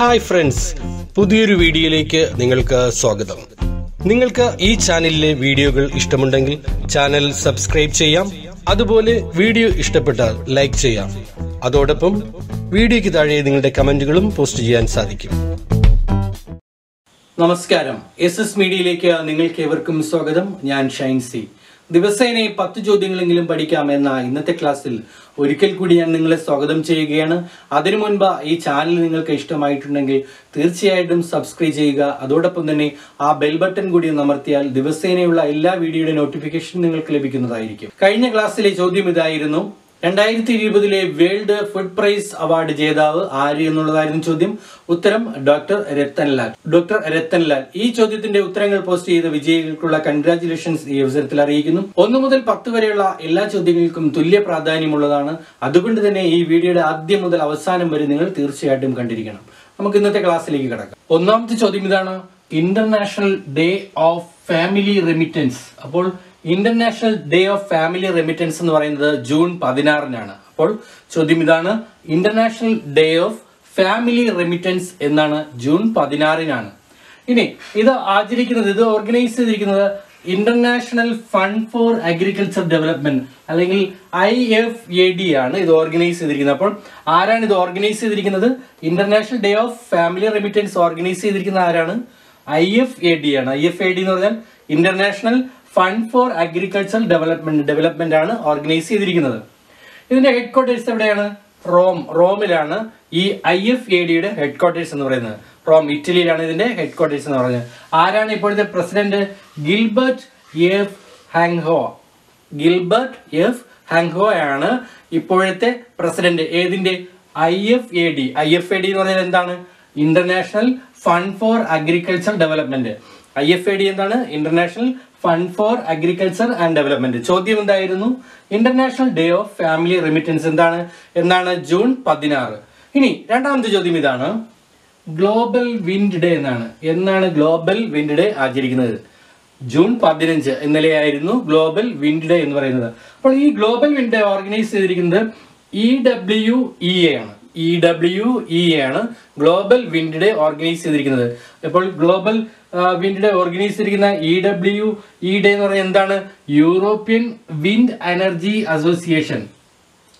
Hi friends, പുതിയൊരു വീഡിയോയിലേക്ക് നിങ്ങൾക്ക് സ്വാഗതം. നിങ്ങൾക്ക് ഈ ചാനലിലെ വീഡിയോകൾ ഇഷ്ടമുണ്ടെങ്കിൽ ചാനൽ സബ്സ്ക്രൈബ് ചെയ്യാം. അതുപോലെ വീഡിയോ ഇഷ്ടപ്പെട്ടാൽ ലൈക്ക് ചെയ്യാം. അതോടൊപ്പം വീഡിയോയ്ക്ക് താഴെ നിങ്ങളുടെ കമന്റുകളും പോസ്റ്റ് ചെയ്യാൻ സാധിക്കും. നമസ്കാരം, SS മീഡിയയിലേക്ക് നിങ്ങൾക്ക് ഏവർക്കും സ്വാഗതം. ഞാൻ ഷൈൻസി. ദിവസേന 10 ചോദ്യങ്ങളെങ്കിലും പഠിക്കാം എന്ന ഇന്നത്തെ ക്ലാസ്സിൽ ഒരിക്കൽ കൂടി ഞാൻ നിങ്ങളെ സ്വാഗതം ചെയ്യുകയാണ്. അതിനു മുൻപ് ഈ ചാനൽ നിങ്ങൾക്ക് ഇഷ്ടമായിട്ടുണ്ടെങ്കിൽ തീർച്ചയായിട്ടും സബ്സ്ക്രൈബ് ചെയ്യുക. അതോടൊപ്പം തന്നെ ആ ബെൽ ബട്ടൺ കൂടി അമർത്തിയാൽ ദിവസേനയുള്ള എല്ലാ വീഡിയോയുടെ നോട്ടിഫിക്കേഷൻ നിങ്ങൾക്ക് ലഭിക്കുന്നതായിരിക്കും. കഴിഞ്ഞ ക്ലാസ്സിലെ ചോദ്യം ഇതായിരുന്നു: 2020 വേൾഡ് ഫുഡ് പ്രൈസ് അവാർഡ് ജേതാവ് ആര് എന്നുള്ളതായിരുന്നു ചോദ്യം. ഉത്തരം ഡോക്ടർ രത്തൻലാൽ. ഈ ചോദ്യത്തിന്റെ ഉത്തരങ്ങൾ പോസ്റ്റ് ചെയ്ത വിജയികൾക്കുള്ള കൺഗ്രാറ്റുലേഷൻസ് ഈ അവസരത്തിൽ അറിയിക്കുന്നു. 1 മുതൽ 10 വരെയുള്ള എല്ലാ ചോദ്യങ്ങൾക്കും തുല്യ പ്രാധാന്യമുള്ളതാണ്. അതുകൊണ്ട് തന്നെ ഈ വീഡിയോയുടെ ആദ്യം മുതൽ അവസാനം വരെ നിങ്ങൾ തീർച്ചയായിട്ടും കണ്ടിരിക്കണം. നമുക്ക് ഇന്നത്തെ ക്ലാസ്സിലേക്ക് കടക്കാം. ഒന്നാമത്തെ ചോദ്യം ഇതാണ്: International Day of Family Remittance. അപ്പോൾ International Day of Family Remittance എന്ന് പറയുന്നത് ജൂൺ 16-നാണ്. അപ്പോൾ ചോദ്യം ഇതാണ്: International Day of Family Remittance എന്നാണ് ജൂൺ 16-നാണ്. ഇനി ഇത് ഓർഗനൈസ് ചെയ്തിരിക്കുന്നത് International Fund for Agriculture Development അല്ലെങ്കിൽ IFAD ആണ് ഇത് ഓർഗനൈസ് ചെയ്തിരിക്കുന്നത്. അപ്പോൾ ആരാണ് ഇത് ഓർഗനൈസ് ചെയ്തിരിക്കുന്നത്? International Day of Family remittance organise ചെയ്തിരിക്കുന്ന ആരാണ്? IFAD ആണ്. IFAD എന്ന് പറഞ്ഞാൽ international Fund for Agriculture development ആണ് ഓർഗനൈസ് ചെയ്തിരിക്കുന്നത്. ഇതിന്റെ ഹെഡ് ക്വാർട്ടേഴ്സ് എവിടെയാണ്? റോമിലാണ് ഈ IFADയുടെ ഹെഡ് ക്വാർട്ടേഴ്സ് എന്ന് പറയുന്നത്. റോം, ഇറ്റലിയിലാണ് ഇതിന്റെ ഹെഡ് ക്വാർട്ടേഴ്സ് എന്ന് പറയുന്നത്. ആരാണ് ഇപ്പോഴത്തെ പ്രസിഡന്റ്? ഗിൽബർട്ട് എഫ് ഹാങ്ഹോ ആണ് ഇപ്പോഴത്തെ പ്രസിഡന്റ്. ഏതിന്റെ? IFAD. IFAD എന്ന് പറഞ്ഞാൽ എന്താണ്? International Fund for Agriculture development. IFAD എന്താണ്? International Fund for agriculture and development. ചോദ്യം എന്തായിരുന്നു? International Day of Family Remittance എന്നാണ് ജൂൺ 16. ഇനി രണ്ടാമത്തെ ചോദ്യം ഇതാണ്: ഗ്ലോബൽ വിൻഡ് ഡേ എന്നാണ് ഗ്ലോബൽ വിൻഡ് ഡേ ആചരിക്കുന്നത്? ജൂൺ 15 ഇന്നലെയായിരുന്നു ഗ്ലോബൽ വിൻഡ് ഡേ എന്ന് പറയുന്നത്. അപ്പോൾ ഈ ഗ്ലോബൽ വിൻഡ് ഡേ ഓർഗനൈസ് ചെയ്തിരിക്കുന്നത് EWEA ആണ്. ഗ്ലോബൽ വിൻഡ് ഡേ ഓർഗനൈസ് ചെയ്തിരിക്കുന്നത്. അപ്പോൾ ഗ്ലോബൽ വിൻഡ് ഡേ ഓർഗനൈസ് ചെയ്തിരിക്കുന്ന EWE ഡേ എന്ന് പറയുന്നത് എന്താണ്? European wind energy association.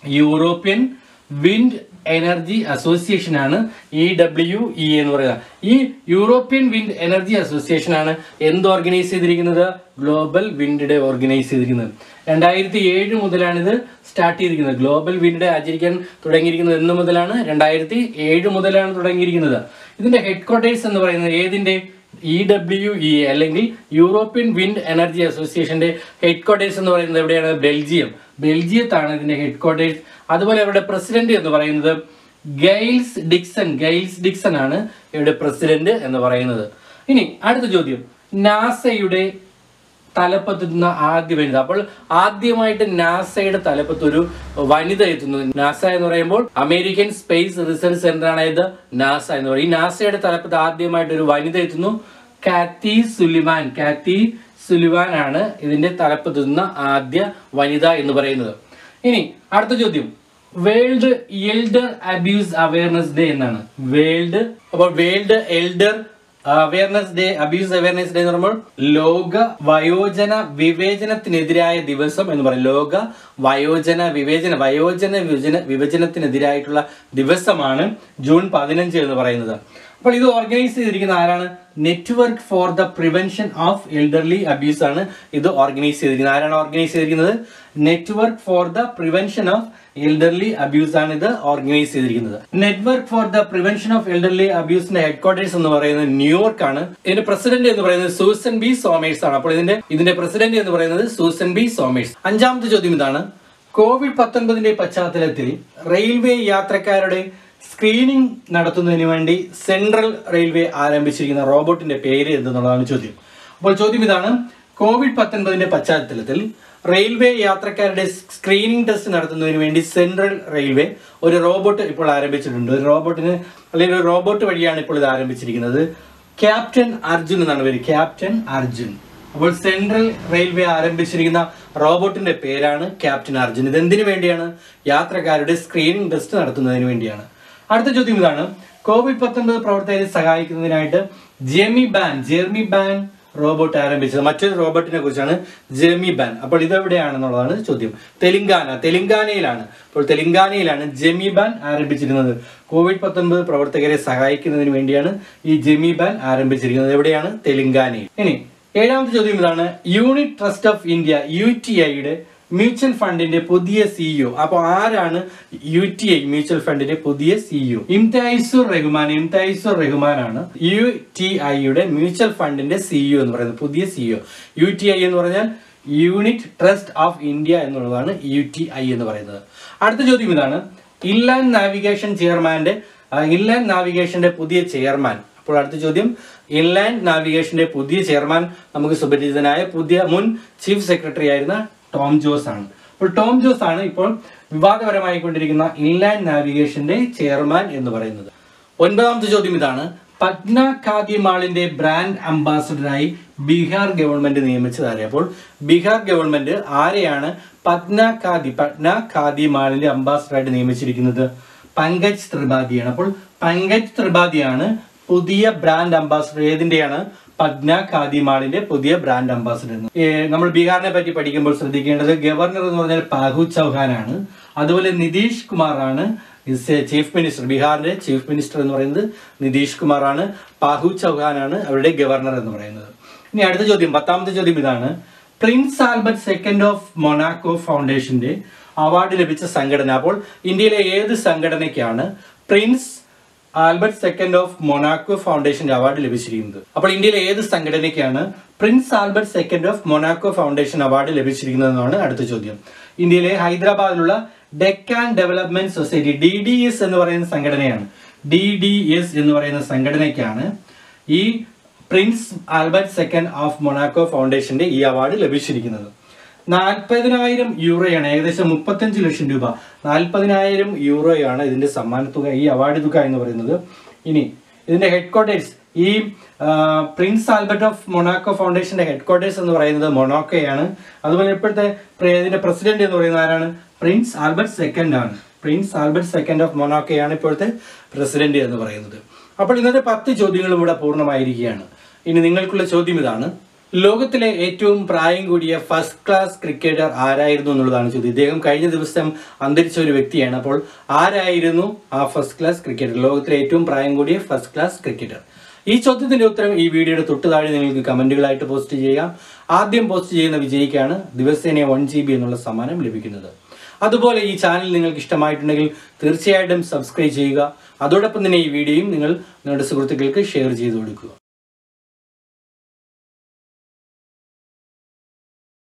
European wind energy association ആണ് EWE എന്ന് പറയുന്നത്. ഈ യൂറോപ്യൻ വിൻഡ് എനർജി അസോസിയേഷൻ ആണ് എന്ത് ഓർഗനൈസ് ചെയ്തിരിക്കുന്നത്? ഗ്ലോബൽ വിൻഡ് ഡേ ഓർഗനൈസ് ചെയ്തിരിക്കുന്നത്. 2007 മുതലാണ് ഇത് സ്റ്റാർട്ട് ചെയ്തിരിക്കുന്നത്. ഗ്ലോബൽ വിൻഡ് ഡേ ആചരിക്കാൻ തുടങ്ങിയിരിക്കുന്നത് എന്ന് മുതലാണ്? 2007 മുതലാണ് തുടങ്ങിയിരിക്കുന്നത്. ഇതിന്റെ ഹെഡ് ക്വാർട്ടേഴ്സ് എന്ന് പറയുന്നത് ഏതിന്റെ? EWE അല്ലെങ്കിൽ യൂറോപ്യൻ വിൻഡ് എനർജി അസോസിയേഷന്റെ ഹെഡ് ക്വാർട്ടേഴ്സ് എന്ന് പറയുന്നത് എവിടെയാണ്? ബെൽജിയത്താണ് ഇതിന്റെ ഹെഡ് ക്വാർട്ടേഴ്സ്. അതുപോലെ അവരുടെ പ്രസിഡന്റ് എന്ന് പറയുന്നത് ഗെയിൽസ് ഡിക്സൺ ആണ് ഇവിടെ പ്രസിഡന്റ് എന്ന് പറയുന്നത്. ഇനി അടുത്ത ചോദ്യം: നാസയുടെ തലപ്പത്തെത്തുന്ന ആദ്യ വനിത. അപ്പോൾ ആദ്യമായിട്ട് നാസയുടെ തലപ്പത്ത് ഒരു വനിത എത്തുന്നു. നാസ എന്ന് പറയുമ്പോൾ അമേരിക്കൻ സ്പേസ് റിസർച്ച് സെന്റർ ആണ് ഇത് നാസ എന്ന് പറയും. ഈ നാസയുടെ തലപ്പത്ത് ആദ്യമായിട്ട് ഒരു വനിത എത്തുന്നു. കാത്തി സുലിവാൻ ആണ് ഇതിന്റെ തലപ്പത്തെത്തുന്ന ആദ്യ വനിത എന്ന് പറയുന്നത്. ഇനി അടുത്ത ചോദ്യം: World Elder Abuse Awareness Day എന്നാണ്. World Elder Abuse Awareness Day എന്ന് പറയുമ്പോൾ ലോക വയോജന വിവേചനത്തിനെതിരായ ദിവസം എന്ന് പറയും. ലോക വയോജന വിവേചനത്തിനെതിരായിട്ടുള്ള ദിവസമാണ് ജൂൺ 15 എന്ന് പറയുന്നത്. അപ്പോൾ ഇത് ഓർഗനൈസ് ചെയ്തിരിക്കുന്ന ആരാണ്? Network for the Prevention of Elderly Abuse ആണ് ഇത് ഓർഗനൈസ് ചെയ്തിരിക്കുന്നത്. ആരാണ് ഓർഗനൈസ് ചെയ്തിരിക്കുന്നത്? Network for the Prevention of Elderly Abuse ആണ് ഇത് ഓർഗനൈസ് ചെയ്തിരിക്കുന്നത്. Network for the Prevention of Elderly അബ്യൂസിന്റെ ഹെഡ് ക്വാർട്ടേഴ്സ് എന്ന് പറയുന്നത് ന്യൂയോർക്ക് ആണ്. ഇതിന്റെ പ്രസിഡന്റ് എന്ന് പറയുന്നത് സൂസൻ ബി സോമേഴ്സ് ആണ്. അപ്പോൾ ഇതിന്റെ പ്രസിഡന്റ് എന്ന് പറയുന്നത് സൂസൻ ബി സോമേഴ്സ്. അഞ്ചാമത്തെ ചോദ്യം ഇതാണ്: COVID-19 പശ്ചാത്തലത്തിൽ റെയിൽവേ യാത്രക്കാരുടെ സ്ക്രീനിംഗ് നടത്തുന്നതിന് വേണ്ടി സെൻട്രൽ റെയിൽവേ ആരംഭിച്ചിരിക്കുന്ന റോബോട്ടിന്റെ പേര് എന്തെന്നുള്ളതാണ് ചോദ്യം. അപ്പോൾ ചോദ്യം ഇതാണ്: COVID-19 പശ്ചാത്തലത്തിൽ റെയിൽവേ യാത്രക്കാരുടെ സ്ക്രീനിംഗ് ടെസ്റ്റ് നടത്തുന്നതിന് വേണ്ടി സെൻട്രൽ റെയിൽവേ ഒരു റോബോട്ട് ഇപ്പോൾ ആരംഭിച്ചിട്ടുണ്ട്. ഒരു റോബോട്ട് വഴിയാണ് ഇപ്പോൾ ഇത് ആരംഭിച്ചിരിക്കുന്നത്. ക്യാപ്റ്റൻ അർജുൻ എന്നാണ് പേര്. ക്യാപ്റ്റൻ അർജുൻ. അപ്പോൾ സെൻട്രൽ റെയിൽവേ ആരംഭിച്ചിരിക്കുന്ന റോബോട്ടിന്റെ പേരാണ് ക്യാപ്റ്റൻ അർജുൻ. ഇത് എന്തിനു വേണ്ടിയാണ്? യാത്രക്കാരുടെ സ്ക്രീനിംഗ് ടെസ്റ്റ് നടത്തുന്നതിന് വേണ്ടിയാണ്. അടുത്ത ചോദ്യം ഇതാണ്: COVID-19 പ്രവർത്തകരെ സഹായിക്കുന്നതിനായിട്ട് ജെർമിബാൻ റോബോട്ട് ആരംഭിച്ചത്. മറ്റൊരു റോബോട്ടിനെ കുറിച്ചാണ് ജെർമിബാൻ. അപ്പോൾ ഇതെവിടെയാണെന്നുള്ളതാണ് ചോദ്യം. തെലങ്കാനയിലാണ്. അപ്പോൾ തെലങ്കാനയിലാണ് ജെർമിബാൻ ആരംഭിച്ചിരുന്നത്. COVID-19 പ്രവർത്തകരെ സഹായിക്കുന്നതിന് വേണ്ടിയാണ് ഈ ജെർമിബാൻ ആരംഭിച്ചിരിക്കുന്നത്. എവിടെയാണ്? തെലങ്കാനയിൽ. ഇനി 7ാമത്തെ ചോദ്യം ഇതാണ്. യൂണിറ്റ് ട്രസ്റ്റ് ഓഫ് ഇന്ത്യ UTIയുടെ മ്യൂച്വൽ ഫണ്ടിന്റെ പുതിയ CEO. അപ്പോൾ ആരാണ് UTI മ്യൂച്വൽ ഫണ്ടിന്റെ പുതിയ CEO? ഇംതിയാസുർ റഹ്മാനാണ് UTIയുടെ മ്യൂച്വൽ ഫണ്ടിന്റെ CEO എന്ന് പറയുന്നത്. പുതിയ CEO. UTI എന്ന് പറഞ്ഞാൽ യൂണിറ്റ് ട്രസ്റ്റ് ഓഫ് ഇന്ത്യ എന്നുള്ളതാണ് UTI എന്ന് പറയുന്നത്. അടുത്ത ചോദ്യം ഇതാണ്. ഇൻലാൻഡ് നാവിഗേഷന്റെ പുതിയ ചെയർമാൻ. അപ്പോൾ അടുത്ത ചോദ്യം, ഇൻലാൻഡ് നാവിഗേഷന്റെ പുതിയ ചെയർമാൻ നമുക്ക് സുപരിചിതനായ മുൻ ചീഫ് സെക്രട്ടറി ആയിരുന്ന ടോം ജോസ് ആണ്. അപ്പോൾ ടോം ജോസ് ആണ് ഇപ്പോൾ വിവാദപരമായി കൊണ്ടിരിക്കുന്ന ഇൻലാൻഡ് നാവിഗേഷന്റെ ചെയർമാൻ എന്ന് പറയുന്നത്. 9ാമത്തെ ചോദ്യം ഇതാണ്. പട്ന ഖാദി മാളിന്റെ ബ്രാൻഡ് അംബാസഡറായി ബീഹാർ ഗവൺമെന്റ് നിയമിച്ചത് ആരെ? അപ്പോൾ ബീഹാർ ഗവൺമെന്റ് ആരെയാണ് പട്ന ഖാദി മാളിന്റെ അംബാസഡറായിട്ട് നിയമിച്ചിരിക്കുന്നത്? പങ്കജ് ത്രിപാഠിയാണ്. അപ്പോൾ പങ്കജ് ത്രിപാഠിയാണ് പുതിയ ബ്രാൻഡ് അംബാസഡർ. ഏതിന്റെയാണ്? പട്ന ഖാദി മാളിന്റെ പുതിയ ബ്രാൻഡ് അംബാസഡർ. നമ്മൾ ബീഹാറിനെ പറ്റി പഠിക്കുമ്പോൾ ശ്രദ്ധിക്കേണ്ടത് ഗവർണർ എന്ന് പറഞ്ഞാൽ പാഹു ചൗഹാനാണ്. അതുപോലെ നിതീഷ് കുമാറാണ് ചീഫ് മിനിസ്റ്റർ. ബീഹാറിന്റെ ചീഫ് മിനിസ്റ്റർ എന്ന് പറയുന്നത് നിതീഷ് കുമാറാണ്. പാഹു ചൗഹാനാണ് അവരുടെ ഗവർണർ എന്ന് പറയുന്നത്. ഇനി അടുത്ത ചോദ്യം, 10ാമത്തെ ചോദ്യം ഇതാണ്. Prince Albert second of Monaco ഫൗണ്ടേഷന്റെ അവാർഡ് ലഭിച്ച സംഘടന. അപ്പോൾ ഇന്ത്യയിലെ ഏത് സംഘടനയ്ക്കാണ് Prince Albert second of Monaco ഫൗണ്ടേഷന്റെ അവാർഡ് ലഭിച്ചിരിക്കുന്നത്? അപ്പോൾ ഇന്ത്യയിലെ ഏത് സംഘടനയ്ക്കാണ് Prince Albert second of Monaco foundation award ലഭിച്ചിരിക്കുന്നതെന്നാണ് അടുത്ത ചോദ്യം. ഇന്ത്യയിലെ ഹൈദരാബാദിലുള്ള ഡെക്കാൻ ഡെവലപ്മെന്റ് സൊസൈറ്റി DDS എന്ന് പറയുന്ന സംഘടനയാണ്. DDS എന്ന് പറയുന്ന സംഘടനയ്ക്കാണ് ഈ Prince Albert second of Monaco ഫൗണ്ടേഷന്റെ ഈ അവാർഡ് ലഭിച്ചിരിക്കുന്നത്. 40,000 യൂറോയാണ്, ഏകദേശം 35 ലക്ഷം രൂപ. 40,000 യൂറോയാണ് ഇതിന്റെ സമ്മാനത്തുക, ഈ അവാർഡ് തുക എന്ന് പറയുന്നത്. ഇനി ഇതിന്റെ ഹെഡ്ക്വാർട്ടേഴ്സ്, ഈ പ്രിൻസ് ആൽബർട്ട് ഓഫ് മൊണാക്കോ ഫൗണ്ടേഷന്റെ ഹെഡ്ക്വാർട്ടേഴ്സ് എന്ന് പറയുന്നത് മൊണാക്കോയാണ്. അതുപോലെ ഇപ്പോഴത്തെ ഇതിന്റെ പ്രസിഡന്റ് എന്ന് പറയുന്നത് ആരാണ്? പ്രിൻസ് ആൽബർട്ട് സെക്കൻഡ് ആണ്. പ്രിൻസ് ആൽബർട്ട് സെക്കൻഡ് ഓഫ് മൊണാക്കോയാണ് ഇപ്പോഴത്തെ പ്രസിഡന്റ് എന്ന് പറയുന്നത്. അപ്പോൾ ഇന്നത്തെ 10 ചോദ്യങ്ങളും ഇവിടെ പൂർണ്ണമായിരിക്കുകയാണ്. ഇനി നിങ്ങൾക്കുള്ള ചോദ്യം ഇതാണ്. ലോകത്തിലെ ഏറ്റവും പ്രായം കൂടിയ ഫസ്റ്റ് ക്ലാസ് ക്രിക്കറ്റർ ആരായിരുന്നു എന്നുള്ളതാണ് ചോദ്യം. ഇദ്ദേഹം കഴിഞ്ഞ ദിവസം അന്തരിച്ച ഒരു വ്യക്തിയാണ്. അപ്പോൾ ആരായിരുന്നു ആ ഫസ്റ്റ് ക്ലാസ് ക്രിക്കറ്റർ? ലോകത്തിലെ ഏറ്റവും പ്രായം കൂടിയ ഫസ്റ്റ് ക്ലാസ് ക്രിക്കറ്റർ. ഈ ചോദ്യത്തിന്റെ ഉത്തരം ഈ വീഡിയോയുടെ തൊട്ട് താഴെ നിങ്ങൾക്ക് കമന്റുകളായിട്ട് പോസ്റ്റ് ചെയ്യാം. ആദ്യം പോസ്റ്റ് ചെയ്യുന്ന വിജയിക്കാണ് ദിവസേന 1 GB എന്നുള്ള സമ്മാനം ലഭിക്കുന്നത്. അതുപോലെ ഈ ചാനൽ നിങ്ങൾക്ക് ഇഷ്ടമായിട്ടുണ്ടെങ്കിൽ തീർച്ചയായിട്ടും സബ്സ്ക്രൈബ് ചെയ്യുക. അതോടൊപ്പം തന്നെ ഈ വീഡിയോയും നിങ്ങളുടെ സുഹൃത്തുക്കൾക്ക് ഷെയർ ചെയ്ത് കൊടുക്കുക.